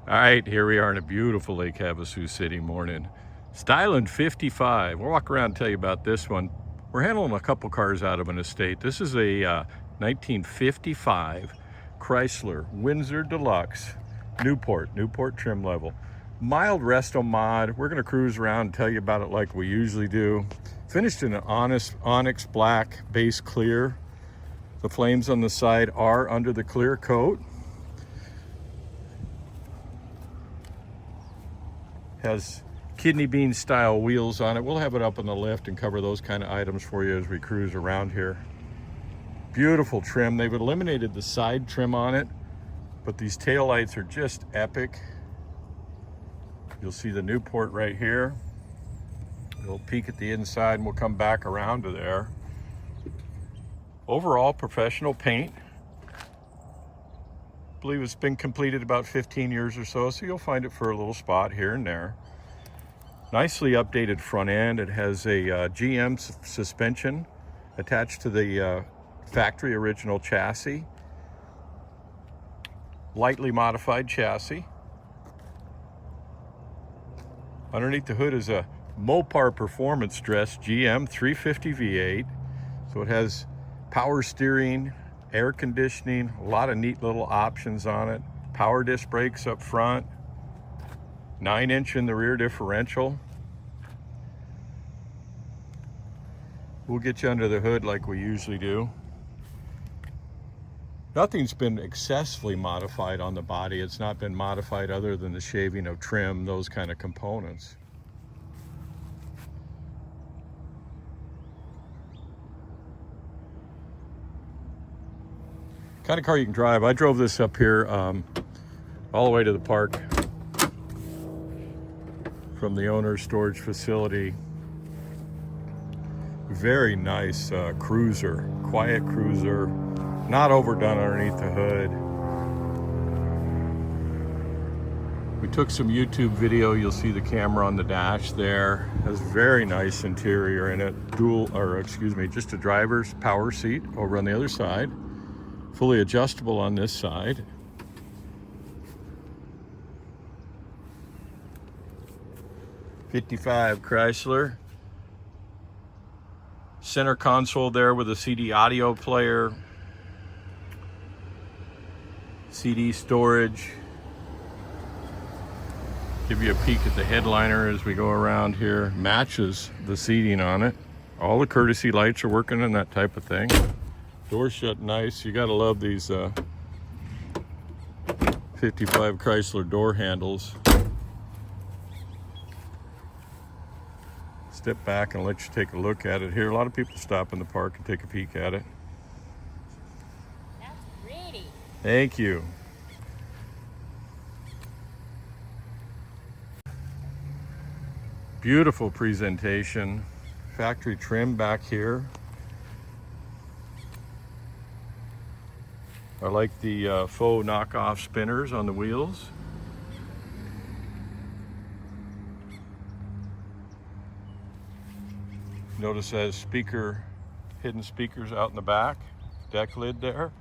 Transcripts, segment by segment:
All right, here we are in a beautiful Lake Havasu City morning. Styling 55. We'll walk around and tell you about this one. We're handling a couple cars out of an estate. This is a 1955 Chrysler Windsor Deluxe Newport trim level. Mild Resto-Mod. We're gonna cruise around and tell you about it like we usually do. Finished in an honest onyx black base clear. The flames on the side are under the clear coat. Has kidney bean style wheels on it. We'll have it up on the lift and cover those kind of items for you as we cruise around here. Beautiful trim. They've eliminated the side trim on it, but these tail lights are just epic. You'll see the Newport right here. We'll peek at the inside and we'll come back around to there. Overall professional paint. I believe it's been completed about 15 years or so you'll find it for a little spot here and there. Nicely updated front end. It has a GM suspension attached to the factory original chassis. Lightly modified chassis. Underneath the hood is a Mopar Performance Dress GM 350 V8. So it has power steering, air conditioning, a lot of neat little options on it. Power disc brakes up front, 9-inch in the rear differential. We'll get you under the hood like we usually do. Nothing's been excessively modified on the body. It's not been modified other than the shaving of trim, those kind of components. Kind of car you can drive. I drove this up here all the way to the park from the owner's storage facility. Very nice cruiser, quiet cruiser, not overdone underneath the hood. We took some YouTube video. You'll see the camera on the dash there. Has very nice interior in it. Just a driver's power seat over on the other side. Fully adjustable on this side. '55 Chrysler. Center console there with a CD audio player. CD storage. Give you a peek at the headliner as we go around here. Matches the seating on it. All the courtesy lights are working and that type of thing. Door shut nice. You gotta love these 55 Chrysler door handles. Step back and let you take a look at it here. A lot of people stop in the park and take a peek at it. That's pretty. Thank you. Beautiful presentation. Factory trim back here. I like the faux knockoff spinners on the wheels. Notice that hidden speakers out in the back. Deck lid there.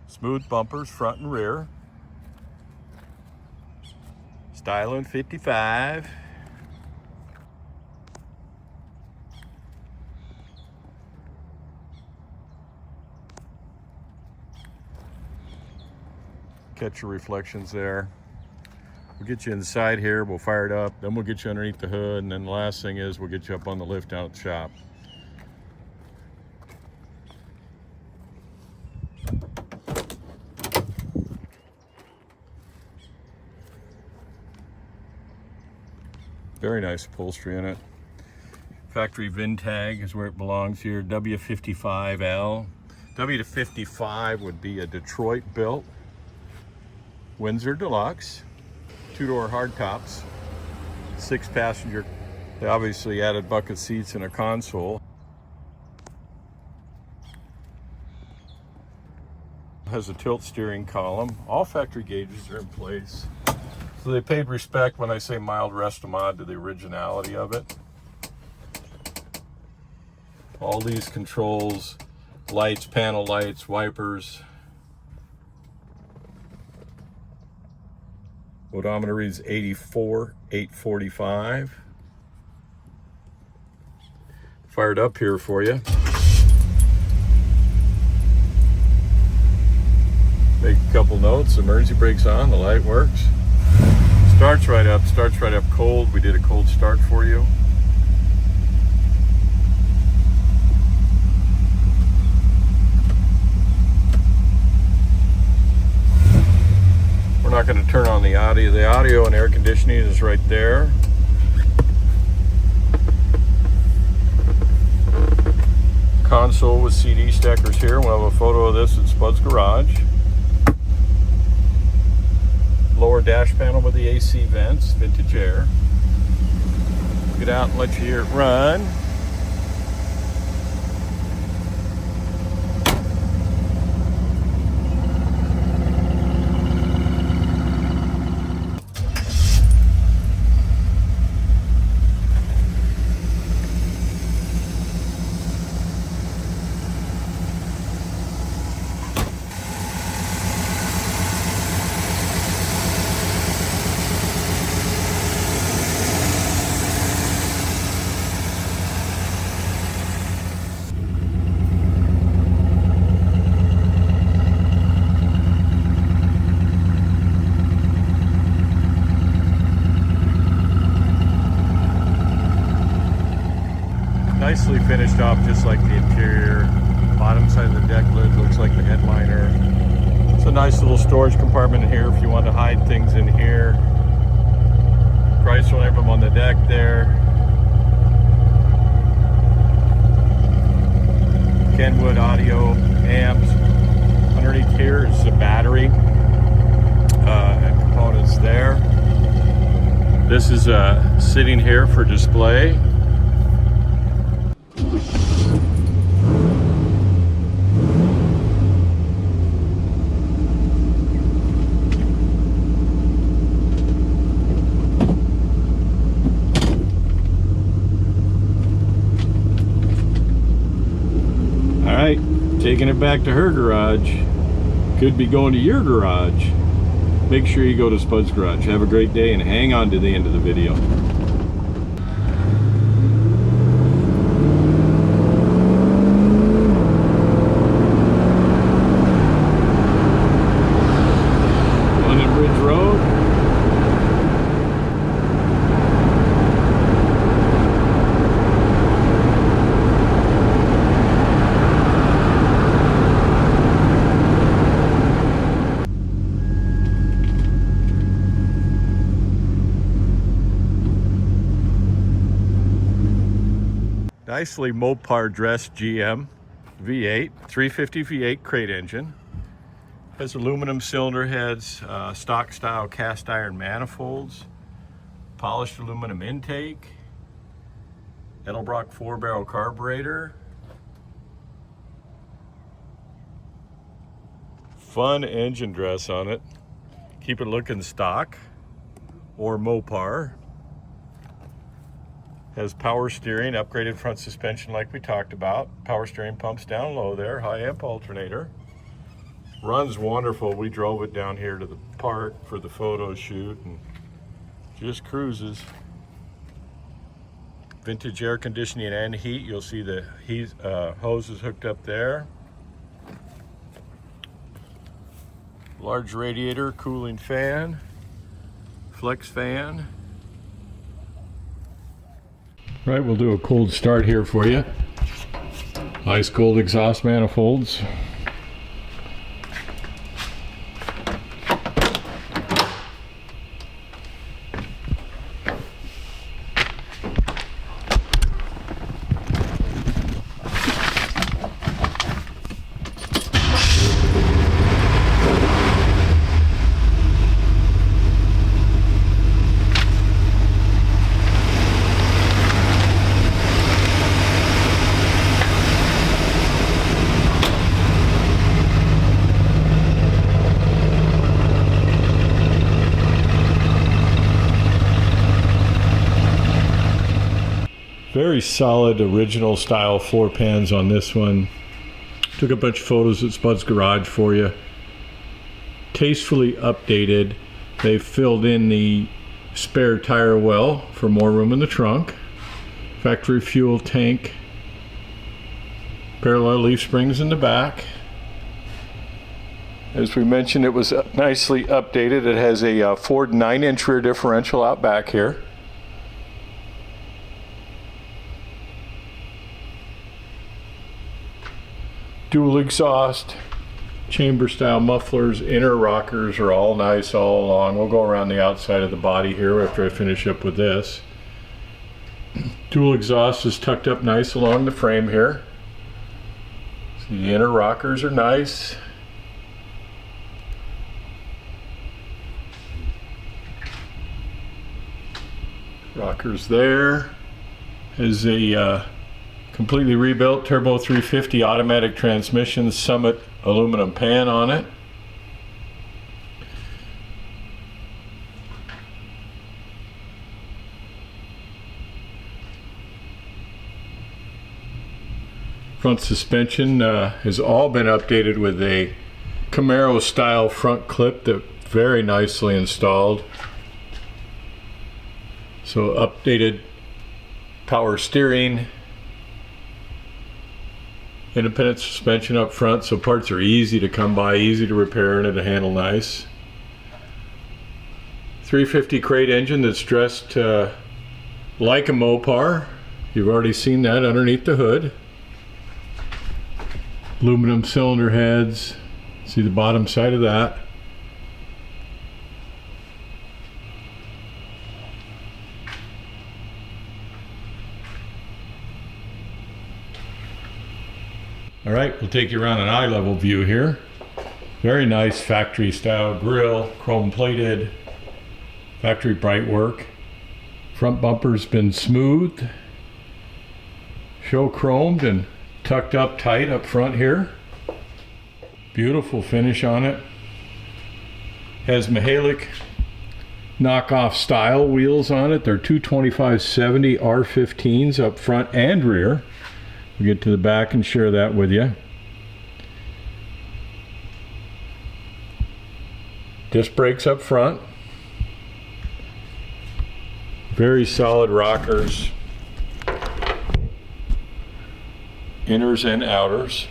Smooth bumpers front and rear. Styling 55. Catch your reflections there. We'll get you inside here, we'll fire it up, then we'll get you underneath the hood, and then the last thing is we'll get you up on the lift down at the shop. Very nice upholstery in it. Factory VIN tag is where it belongs here, W55L. W55 would be a Detroit built Windsor Deluxe, 2-door hardtops, 6-passenger. They obviously added bucket seats and a console. Has a tilt steering column. All factory gauges are in place. So they paid respect when I say mild Resto-Mod to the originality of it. All these controls, lights, panel lights, wipers, Odometer reads 84,845. Fired up here for you. Make a couple notes. Emergency brake's on, the light works. Starts right up cold. We did a cold start for you. We're not going to turn on the audio. The audio and air conditioning is right there. Console with CD stackers here. We'll have a photo of this at Spud's Garage. Lower dash panel with the AC vents, vintage air. Get out and let you hear it run. Nicely finished off, just like the interior. Bottom side of the deck lid looks like the headliner. It's a nice little storage compartment in here if you want to hide things in here. Chrysler will have them on the deck there. Kenwood audio amps. Underneath here is the battery and components there. This is sitting here for display. Alright, taking it back to her garage. Could be going to your garage. Make sure you go to Spud's Garage. Have a great day and hang on to the end of the video. London Bridge Road. Nicely Mopar dressed GM V8, 350 V8 crate engine. Has aluminum cylinder heads, stock style cast iron manifolds, polished aluminum intake, Edelbrock 4-barrel carburetor. Fun engine dress on it. Keep it looking stock or Mopar. Has power steering, upgraded front suspension like we talked about. Power steering pumps down low there, high amp alternator. Runs wonderful. We drove it down here to the park for the photo shoot and just cruises. Vintage air conditioning and heat. You'll see the heat hoses hooked up there. Large radiator, cooling fan, flex fan. Right, we'll do a cold start here for you. Ice cold exhaust manifolds. Very solid original style floor pans on this one. Took a bunch of photos at Spud's Garage for you. Tastefully updated. They filled in the spare tire well for more room in the trunk. Factory fuel tank. Parallel leaf springs in the back. As we mentioned, it was nicely updated. It has a Ford 9-inch rear differential out back here. Dual exhaust, chamber style mufflers, inner rockers are all nice all along. We'll go around the outside of the body here after I finish up with this. Dual exhaust is tucked up nice along the frame here. See, the inner rockers are nice. Rockers there. Has a completely rebuilt turbo 350 automatic transmission, Summit aluminum pan on it. Front suspension has all been updated with a Camaro style front clip that very nicely installed. So updated power steering, independent suspension up front, so parts are easy to come by, easy to repair, and it'll handle nice. 350 crate engine that's dressed like a Mopar. You've already seen that underneath the hood. Aluminum cylinder heads. See the bottom side of that. All right, we'll take you around an eye level view here. Very nice factory style grille, chrome plated, factory bright work. Front bumper's been smoothed, show chromed and tucked up tight up front here. Beautiful finish on it. Has Mehelich knockoff style wheels on it. They're 225/70 R15s up front and rear. We'll get to the back and share that with you. Disc brakes up front. Very solid rockers. Inners and outers.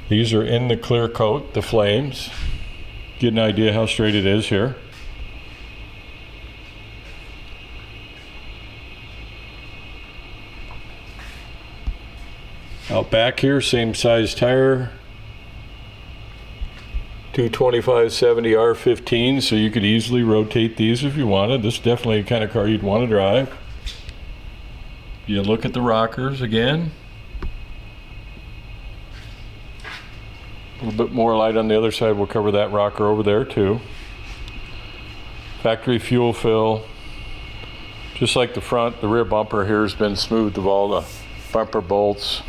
These are in the clear coat, the flames. Get an idea how straight it is here. Out back here, same size tire, 225/70 R15, so you could easily rotate these if you wanted. This is definitely the kind of car you'd want to drive. You look at the rockers again. A little bit more light on the other side. We'll cover that rocker over there too. Factory fuel fill. Just like the front, the rear bumper here has been smoothed of all the bumper bolts.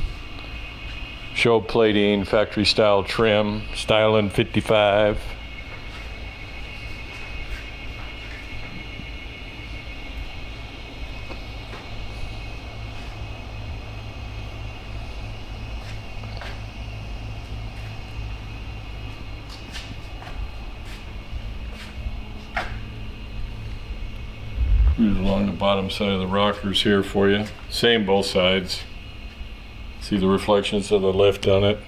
Show plating, factory style trim, Styling 55. Cruise along the bottom side of the rockers here for you. Same both sides. See the reflections of the lift on it.